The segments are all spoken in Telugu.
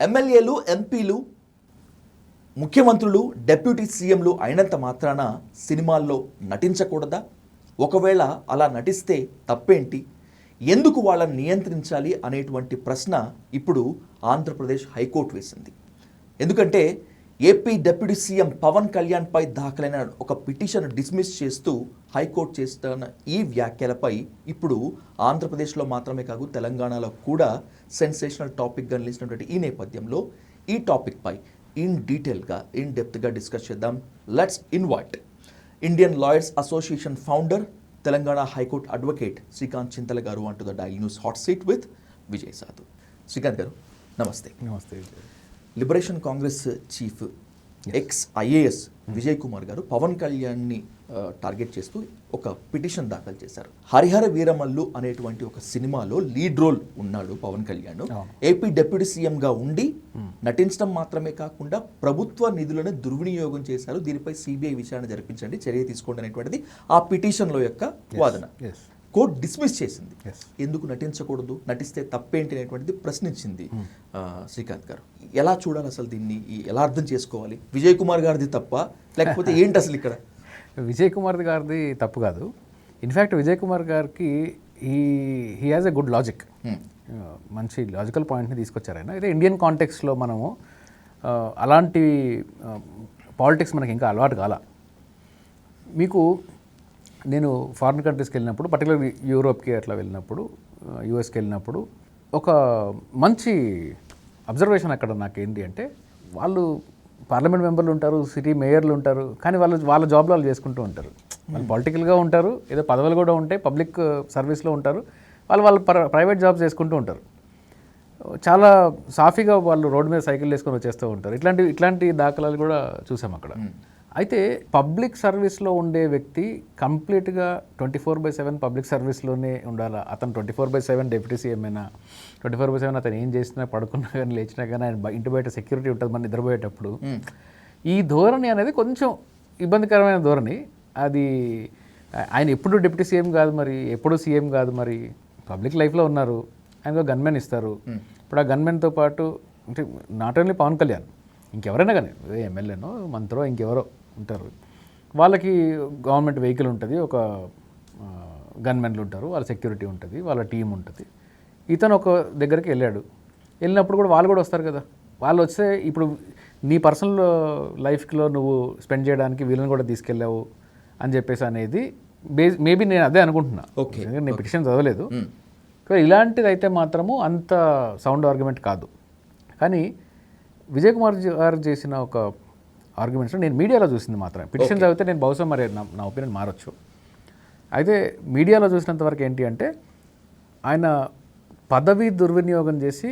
ఎమ్మెల్యేలు, ఎంపీలు, ముఖ్యమంత్రులు, డెప్యూటీ సీఎంలు అయినంత మాత్రాన సినిమాల్లో నటించకూడదా? ఒకవేళ అలా నటిస్తే తప్పేంటి? ఎందుకు వాళ్ళని నియంత్రించాలి అనేటువంటి ప్రశ్న ఇప్పుడు ఆంధ్రప్రదేశ్ హైకోర్టు వేసింది. ఎందుకంటే ఏపీ డిప్యూటీ సీఎం పవన్ కళ్యాణ్పై దాఖలైన ఒక పిటిషన్ డిస్మిస్ చేస్తూ హైకోర్టు చేస్తున్న ఈ వ్యాఖ్యలపై ఇప్పుడు ఆంధ్రప్రదేశ్లో మాత్రమే కాదు తెలంగాణలో కూడా సెన్సేషనల్ టాపిక్గా నిలిచినటువంటి ఈ నేపథ్యంలో ఈ టాపిక్పై ఇన్ డెప్త్గా డిస్కస్ చేద్దాం. Let's invite Indian lawyers association founder, Telangana high court advocate Srikanth Chintala garu అంటూ the daily news hot seat with Vijay Sadhu. Srikanth garu నమస్తే. నమస్తే. Liberation congress chief ex IAS Vijay Kumar garu Pawan కళ్యాణ్ని టార్గెట్ చేస్తూ ఒక పిటిషన్ దాఖలు చేశారు. హరిహర వీరమల్లు అనేటువంటి ఒక సినిమాలో లీడ్ రోల్ ఉన్నాడు పవన్ కళ్యాణ్. ఏపీ డిప్యూటీ సీఎంగా ఉండి నటించడం మాత్రమే కాకుండా ప్రభుత్వ నిధులను దుర్వినియోగం చేశారు, దీనిపై సిబిఐ విచారణ జరిపించండి, చర్య తీసుకోండి అనేటువంటిది ఆ పిటిషన్లో యొక్క వాదన. కోర్టు డిస్మిస్ చేసింది. ఎందుకు నటించకూడదు, నటిస్తే తప్పేంటి అనేటువంటిది ప్రశ్నించింది. శ్రీకాంత్ గారు ఎలా చూడాలి అసలు దీన్ని, ఎలా అర్థం చేసుకోవాలి? విజయ్ కుమార్ గారిది తప్ప లేకపోతే ఏంటి అసలు ఇక్కడ? విజయ్ కుమార్ గారిది తప్పు కాదు. ఇన్ఫ్యాక్ట్ విజయ్ కుమార్ గారికి he has a good logic, మంచి లాజికల్ పాయింట్ని తీసుకొచ్చారు ఆయన. అయితే ఇండియన్ కాంటెక్స్లో మనము అలాంటి పాలిటిక్స్ మనకి ఇంకా అలవాటు కాల. మీకు నేను ఫారిన్ కంట్రీస్కి వెళ్ళినప్పుడు, పర్టికులర్గా యూరోప్కి అట్లా వెళ్ళినప్పుడు, యూఎస్కి వెళ్ళినప్పుడు ఒక మంచి అబ్జర్వేషన్ అక్కడ నాకు ఏంటి అంటే, వాళ్ళు పార్లమెంట్ మెంబర్లు ఉంటారు, సిటీ మేయర్లు ఉంటారు, కానీ వాళ్ళ జాబ్లో వాళ్ళు చేసుకుంటూ ఉంటారు. వాళ్ళు పొలిటికల్గా ఉంటారు, ఏదో పదవులు కూడా ఉంటాయి, పబ్లిక్ సర్వీస్లో ఉంటారు, వాళ్ళు ప్రైవేట్ జాబ్స్ చేసుకుంటూ ఉంటారు. చాలా సాఫీగా వాళ్ళు రోడ్డు మీద సైకిల్ వేసుకొని వచ్చేస్తూ ఉంటారు. ఇట్లాంటి దాఖలాలు కూడా చూసాం అక్కడ. అయితే పబ్లిక్ సర్వీస్లో ఉండే వ్యక్తి కంప్లీట్గా 24/7 పబ్లిక్ సర్వీస్లోనే ఉండాలా? అతను 24/7 డిప్యూటీ సీఎం అయినా, 24/7 అతను ఏం చేసినా, పడుకున్నా కానీ లేచినా కానీ ఆయన ఇంటి బయట సెక్యూరిటీ ఉంటుంది మన నిద్రపోయేటప్పుడు. ఈ ధోరణి అనేది కొంచెం ఇబ్బందికరమైన ధోరణి. అది ఆయన ఎప్పుడు డిప్యూటీ సీఎం కాదు, మరి ఎప్పుడు సీఎం కాదు, మరి పబ్లిక్ లైఫ్లో ఉన్నారు, ఆయనకు గన్మెన్ ఇస్తారు. ఇప్పుడు ఆ గన్మెన్తో పాటు అంటే నాట్ ఓన్లీ పవన్ కళ్యాణ్, ఇంకెవరైనా కానీ ఎమ్మెల్యేనో మంత్రో ఇంకెవరో ఉంటారు, వాళ్ళకి గవర్నమెంట్ వెహికల్ ఉంటుంది, ఒక గన్మెన్లు ఉంటారు, వాళ్ళ సెక్యూరిటీ ఉంటుంది, వాళ్ళ టీం ఉంటుంది. ఇతను ఒక దగ్గరికి వెళ్ళినప్పుడు కూడా వాళ్ళు కూడా వస్తారు కదా. వాళ్ళు వస్తే ఇప్పుడు నీ పర్సనల్ లైఫ్లో నువ్వు స్పెండ్ చేయడానికి వీళ్ళని కూడా తీసుకెళ్ళావు అని చెప్పేసి అనేది మేబీ నేను అదే అనుకుంటున్నా. నేను పిటిషన్ చదవలేదు. ఇలాంటిది అయితే మాత్రము అంత సౌండ్ ఆర్గ్యుమెంట్ కాదు. కానీ విజయ్ కుమార్ గారు చేసిన ఒక ఆర్గ్యుమెంట్స్ నేను మీడియాలో చూసింది మాత్రమే. పిటిషన్ చదివితే నేను బహుశా మరి నా ఒపీనియన్ మారచ్చు. అయితే మీడియాలో చూసినంత వరకు ఏంటి అంటే, ఆయన పదవి దుర్వినియోగం చేసి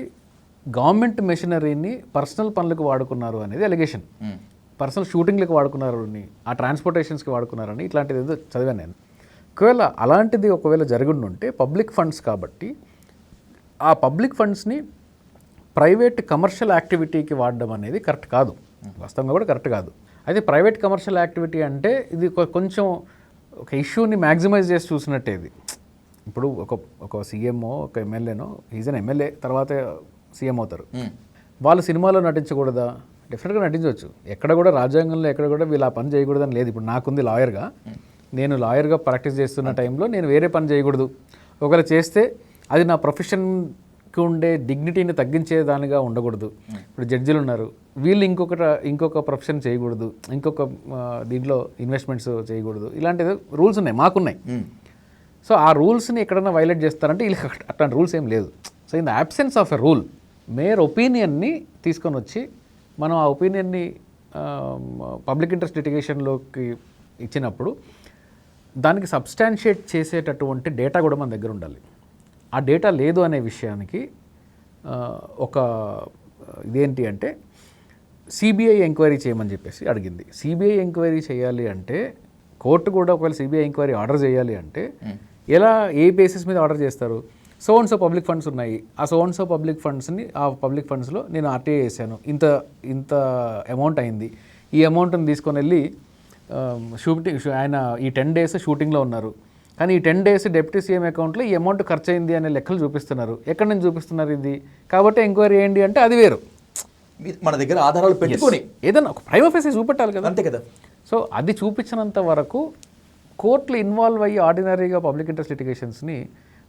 గవర్నమెంట్ మెషినరీని పర్సనల్ పనులకు వాడుకున్నారు అనేది అలిగేషన్. పర్సనల్ షూటింగ్లకు వాడుకున్నారు, ఆ ట్రాన్స్పోర్టేషన్స్కి వాడుకున్నారని ఇట్లాంటిది ఏదో చదివాను నేను. ఒకవేళ జరుగుండుంటే పబ్లిక్ ఫండ్స్ కాబట్టి ఆ పబ్లిక్ ఫండ్స్ని ప్రైవేట్ కమర్షియల్ యాక్టివిటీకి వాడడం అనేది కరెక్ట్ కాదు, వాస్తవంగా కూడా కరెక్ట్ కాదు. అయితే ప్రైవేట్ కమర్షియల్ యాక్టివిటీ అంటే ఇది కొంచెం ఒక ఇష్యూని మ్యాక్సిమైజ్ చేసి చూసినట్టే. ఇది ఇప్పుడు ఒక సీఎంఓ, ఒక ఎమ్మెల్యేనో, ఈజ్ అన్ ఎమ్మెల్యే తర్వాత సీఎం అవుతారు, వాళ్ళు సినిమాలో నటించకూడదా? డెఫినెట్గా నటించవచ్చు. ఎక్కడ కూడా రాజ్యాంగంలో ఎక్కడ కూడా వీళ్ళు ఆ పని చేయకూడదని లేదు. ఇప్పుడు నాకుంది లాయర్గా, నేను లాయర్గా ప్రాక్టీస్ చేస్తున్న టైంలో నేను వేరే పని చేయకూడదు. ఒకవేళ చేస్తే అది నా ప్రొఫెషన్కి ఉండే డిగ్నిటీని తగ్గించేదానిగా ఉండకూడదు. ఇప్పుడు జడ్జిలు ఉన్నారు, వీళ్ళు ఇంకొక ప్రొఫెషన్ చేయకూడదు, ఇంకొక దీంట్లో ఇన్వెస్ట్మెంట్స్ చేయకూడదు, ఇలాంటి రూల్స్ ఉన్నాయి, మాకున్నాయి. సో ఆ రూల్స్ని ఎక్కడైనా వైలేట్ చేస్తారంటే వీళ్ళకి అట్లాంటి రూల్స్ ఏం లేదు. So in the absence of a rule mayor ఒపీనియన్ని తీసుకొని వచ్చి మనం ఆ ఒపీనియన్ని పబ్లిక్ ఇంట్రెస్ట్ లిటిగేషన్లోకి ఇచ్చినప్పుడు దానికి సబ్స్టాన్షియేట్ చేసేటటువంటి డేటా కూడా మన దగ్గర ఉండాలి. ఆ డేటా లేదు అనే విషయానికి ఒక ఇదేంటి అంటే, సిబిఐ ఎంక్వైరీ చేయమని చెప్పేసి అడిగింది. సిబిఐ ఎంక్వైరీ చేయాలి అంటే కోర్టు కూడా ఒకవేళ సిబిఐ ఎంక్వైరీ ఆర్డర్ చేయాలి అంటే ఏ బేసిస్ మీద ఆర్డర్ చేస్తారు? So and so public funds ఉన్నాయి, ఆ సో అండ్ సో పబ్లిక్ ఫండ్స్ని, ఆ పబ్లిక్ ఫండ్స్లో నేను ఆర్టీఐ చేశాను, ఇంత అమౌంట్ అయింది, ఈ అమౌంట్ని తీసుకొని వెళ్ళి ఆయన ఈ 10 days షూటింగ్లో ఉన్నారు, కానీ ఈ 10 days డిప్యూటీ సీఎం అకౌంట్లో ఈ అమౌంట్ ఖర్చు అయింది అనే లెక్కలు చూపిస్తున్నారు. ఎక్కడి నుంచి చూపిస్తున్నారు ఇది? కాబట్టి ఎంక్వైరీ ఏంటి అంటే అది వేరు. మన దగ్గర ఆధారాలు పెట్టుకొని ఏదైనా ఒక ప్రైమ్ ఆఫీసే చూపెట్టాలి కదా. అంతే కదా. సో అది చూపించినంత వరకు కోర్టులు ఇన్వాల్వ్ అయ్యి ఆర్డినరీగా పబ్లిక్ ఇంట్రెస్ట్ లిటిగేషన్స్ని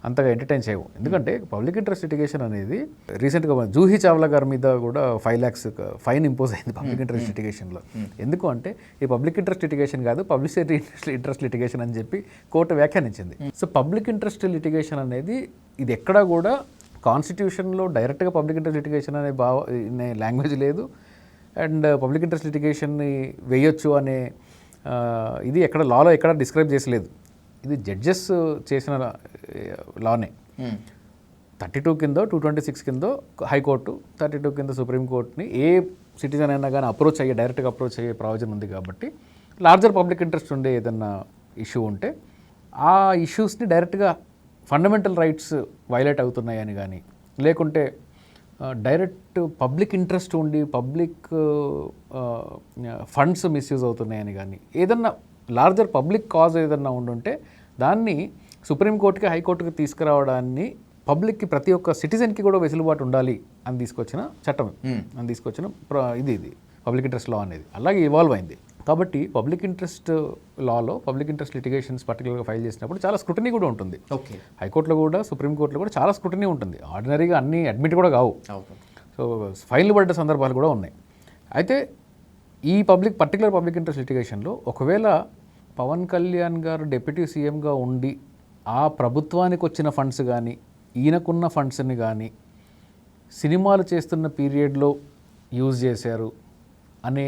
అంతగా ఎంటర్టైన్ చేయవు. ఎందుకంటే పబ్లిక్ ఇంట్రెస్ట్ లిటిగేషన్ అనేది రీసెంట్గా జూహీ చావ్లా గారి మీద కూడా 5 lakhs ఫైన్ ఇంపోజ్ అయింది పబ్లిక్ ఇంట్రెస్ట్ లిటిగేషన్లో. ఎందుకు అంటే ఈ పబ్లిక్ ఇంట్రెస్ట్ లిటిగేషన్ కాదు, పబ్లిసిటీ ఇంట్రెస్ట్ లిటిగేషన్ అని చెప్పి కోర్టు వ్యాఖ్యానించింది. సో పబ్లిక్ ఇంట్రెస్ట్ లిటిగేషన్ అనేది ఇది ఎక్కడా కూడా కాన్స్టిట్యూషన్లో డైరెక్ట్గా పబ్లిక్ ఇంట్రెస్ట్ లిటిగేషన్ అనే లాంగ్వేజ్ లేదు. అండ్ పబ్లిక్ ఇంట్రెస్ట్ లిటిగేషన్ని వేయొచ్చు అనే ఇది ఎక్కడ లాలో ఎక్కడ డిస్క్రైబ్ చేసలేదు. ఇది జడ్జెస్ చేసిన లానే. 32 కిందో 226 కిందో హైకోర్టు, 32 కింద సుప్రీంకోర్టుని ఏ సిటిజన్ అయినా కానీ డైరెక్ట్గా అప్రోచ్ అయ్యే ప్రావిజన్ ఉంది. కాబట్టి లార్జర్ పబ్లిక్ ఇంట్రెస్ట్ ఉండే ఏదన్నా ఇష్యూ ఉంటే ఆ ఇష్యూస్ని డైరెక్ట్గా ఫండమెంటల్ రైట్స్ వైలేట్ అవుతున్నాయని కానీ, లేకుంటే డైరెక్ట్ పబ్లిక్ ఇంట్రెస్ట్ ఉండి పబ్లిక్ ఫండ్స్ మిస్యూజ్ అవుతున్నాయని కానీ, ఏదన్నా లార్జర్ పబ్లిక్ కాజ్ ఏదన్నా ఉండుంటే దాన్ని సుప్రీంకోర్టుకి హైకోర్టుకి తీసుకురావడాన్ని పబ్లిక్కి ప్రతి ఒక్క సిటిజన్కి కూడా వెసులుబాటు ఉండాలి అని తీసుకొచ్చిన చట్టం, అని తీసుకొచ్చిన ఇది పబ్లిక్ ఇంట్రెస్ట్ లా అనేది అలాగే ఇవాల్వ్ అయింది. కాబట్టి పబ్లిక్ ఇంట్రెస్ట్ లాలో పబ్లిక్ ఇంట్రెస్ట్ లిటిగేషన్స్ పర్టికులర్గా ఫైల్ చేసినప్పుడు చాలా స్క్రూటనీ కూడా ఉంటుంది. ఓకే. హైకోర్టులో కూడా సుప్రీంకోర్టులో కూడా చాలా స్క్రూటనీ ఉంటుంది. ఆర్డినరీగా అన్ని అడ్మిట్ కూడా కావు. సో ఫైన్లు పడ్డ సందర్భాలు కూడా ఉన్నాయి. అయితే ఈ పర్టికులర్ పబ్లిక్ ఇంట్రెస్ట్ లిటిగేషన్లో ఒకవేళ పవన్ కళ్యాణ్ గారు డిప్యూటీ సీఎంగా ఉండి ఆ ప్రభుత్వానికి వచ్చిన ఫండ్స్ కానీ ఈయనకున్న ఫండ్స్ని కానీ సినిమాలు చేస్తున్న పీరియడ్లో యూజ్ చేశారు అనే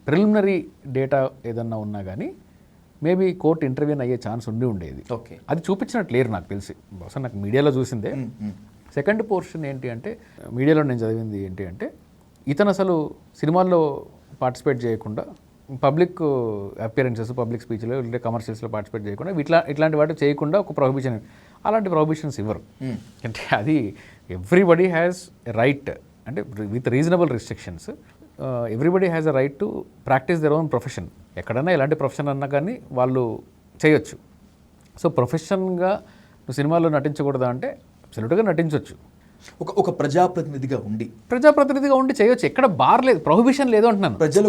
ప్రిలిమినరీ డేటా ఏదన్నా ఉన్నా కానీ మేబీ కోర్టు ఇంటర్వ్యూన్ అయ్యే ఛాన్స్ ఉండేది. ఓకే. అది చూపించినట్టు లేరు నాకు తెలిసి. బహుశా నాకు మీడియాలో చూసిందే. సెకండ్ పోర్షన్ ఏంటి అంటే మీడియాలో నేను చదివింది ఏంటి అంటే ఇతను అసలు సినిమాల్లో పార్టిసిపేట్ చేయకుండా పబ్లిక్ అపియరెన్సెస్, పబ్లిక్ స్పీచ్లో లేదా కమర్షియల్స్లో పార్టిసిపేట్ చేయకుండా ఇట్లాంటి వాటి చేయకుండా ఒక ప్రొహిబిషన్, అలాంటి ప్రొహిబిషన్స్ ఇవ్వరు. అంటే అది ఎవ్రీబడి హ్యాస్ ఎ రైట్, అంటే with reasonable restrictions everybody has a right to practice their own profession. ఎక్కడన్నా ఎలాంటి ప్రొఫెషన్ అన్నా కానీ వాళ్ళు చేయొచ్చు. సో ప్రొఫెషన్గా నువ్వు సినిమాలో నటించకూడదా అంటే అబ్సల్యూట్గా నటించవచ్చు. ఒక ప్రజాప్రతినిధిగా ఉండి చేయొచ్చు. ఎక్కడ బార్ లేదు, ప్రొహిబిషన్ లేదు అంటున్నాను. ప్రజలు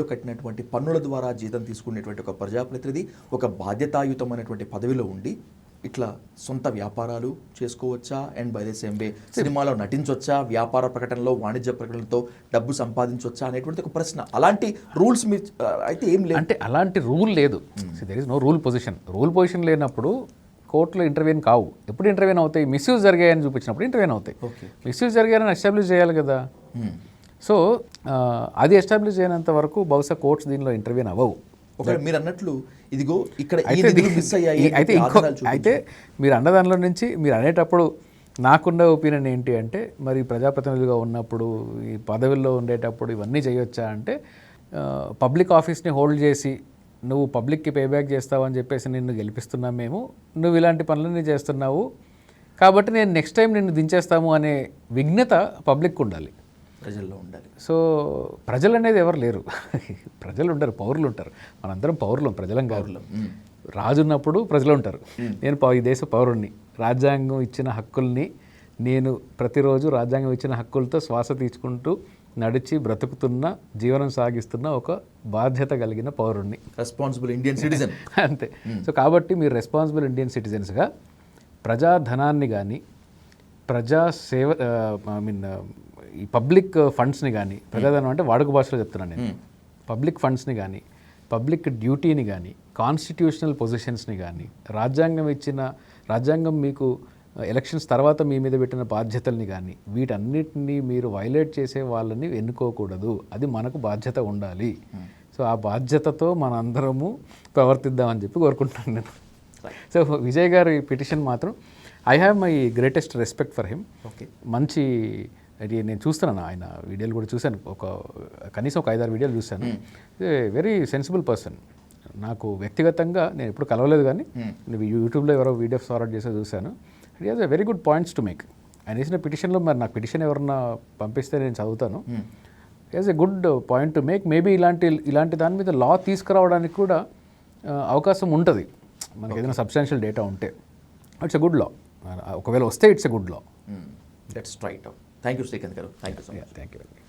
కట్టినటువంటి పన్నుల ద్వారా జీతం తీసుకునేటువంటి ఒక ప్రజాప్రతినిధి ఒక బాధ్యతాయుతమైనటువంటి పదవిలో ఉండి ఇట్లా సొంత వ్యాపారాలు చేసుకోవచ్చా, and by the same way సినిమాలో నటించవచ్చా, వ్యాపార ప్రకటనలో వాణిజ్య ప్రకటనలతో డబ్బు సంపాదించవచ్చా అనేటువంటి ఒక ప్రశ్న. అలాంటి రూల్స్ అయితే ఏం లేదు. అంటే అలాంటి రూల్ లేదు. There is no rule position లేనప్పుడు కోర్టులో ఇంటర్వ్యూన్ కావు. ఎప్పుడు ఇంటర్వ్యూన్ అవుతాయి? మిస్యూజ్ జరిగాయని చూపించినప్పుడు ఇంటర్వ్యూన్ అవుతాయి. మిస్యూజ్ జరిగాయని ఎస్టాబ్లిష్ చేయాలి కదా. సో అది ఎస్టాబ్లిష్ చేయనంత వరకు బహుశా కోర్ట్స్ దీనిలో ఇంటర్వ్యూన్ అవ్వవు. ఒకవేళ మీరు అన్నట్లు ఇదిగో ఇక్కడ అయితే మీరు అన్న దానిలో నుంచి మీరు అనేటప్పుడు నాకున్న ఒపీనియన్ ఏంటి అంటే మరి ప్రజాప్రతినిధులుగా ఉన్నప్పుడు ఈ పదవుల్లో ఉండేటప్పుడు ఇవన్నీ చేయొచ్చా అంటే పబ్లిక్ ఆఫీస్ని హోల్డ్ చేసి నువ్వు పబ్లిక్కి పేబ్యాక్ చేస్తావని చెప్పేసి నిన్ను గెలిపిస్తున్నాం మేము, నువ్వు ఇలాంటి పనులన్నీ చేస్తున్నావు కాబట్టి నేను నెక్స్ట్ టైం నిన్ను దించేస్తాము అనే విజ్ఞత పబ్లిక్ ఉండాలి, ప్రజల్లో ఉండాలి. సో ప్రజలు అనేది ఎవరు లేరు, ప్రజలు ఉంటారు, పౌరులు ఉంటారు. మనందరం పౌరులం, ప్రజలం కాదు. రాజు ఉన్నప్పుడు ప్రజలు ఉంటారు. నేను ఈ దేశ పౌరుణ్ణి, రాజ్యాంగం ఇచ్చిన హక్కుల్ని నేను ప్రతిరోజు రాజ్యాంగం ఇచ్చిన హక్కులతో శ్వాస తీసుకుంటూ నడిచి బ్రతుకుతున్న, జీవనం సాగిస్తున్న ఒక బాధ్యత కలిగిన పౌరుణ్ణి, రెస్పాన్సిబుల్ ఇండియన్ సిటిజన్. అంతే. సో కాబట్టి మీరు రెస్పాన్సిబుల్ ఇండియన్ సిటిజన్స్గా ప్రజాధనాన్ని కానీ ప్రజాసేవ ఈ పబ్లిక్ ఫండ్స్ని కానీ, ప్రజాధనం అంటే వాడుక భాషలో చెప్తున్నాను నేను, పబ్లిక్ ఫండ్స్ని కానీ, పబ్లిక్ డ్యూటీని కానీ, కాన్స్టిట్యూషనల్ పొజిషన్స్ని కానీ, రాజ్యాంగం మీకు ఎలక్షన్స్ తర్వాత మీ మీద పెట్టిన బాధ్యతల్ని కానీ వీటన్నిటిని మీరు వైలేట్ చేసే వాళ్ళని ఎన్నుకోకూడదు. అది మనకు బాధ్యత ఉండాలి. సో ఆ బాధ్యతతో మనందరము ప్రవర్తిద్దామని చెప్పి కోరుకుంటున్నాను నేను. సో విజయ్ గారి పిటిషన్ మాత్రం I have my greatest respect for him. Okay, మంచి నేను చూస్తున్నాను, ఆయన వీడియోలు కూడా చూశాను, కనీసం ఒక 5-6 వీడియోలు చూశాను. Very sensible person. నాకు వ్యక్తిగతంగా నేను ఎప్పుడు కలవలేదు కానీ యూట్యూబ్లో ఎవరో వీడియోస్ ఫార్వర్డ్ చేసే చూశాను. It has a very good points to make. ఆయన వేసిన పిటిషన్లో మరి నాకు పిటిషన్ ఎవరన్నా పంపిస్తే నేను చదువుతాను. It has a good point to make. Maybe ఇలాంటి దాని మీద లా తీసుకురావడానికి కూడా అవకాశం ఉంటుంది మనకి ఏదైనా సబ్స్టాన్షియల్ డేటా ఉంటే. It's a good law. ఒకవేళ వస్తే it's a good law. Let's try it out. Thank you Srikanth garu, thank you so much. Thank you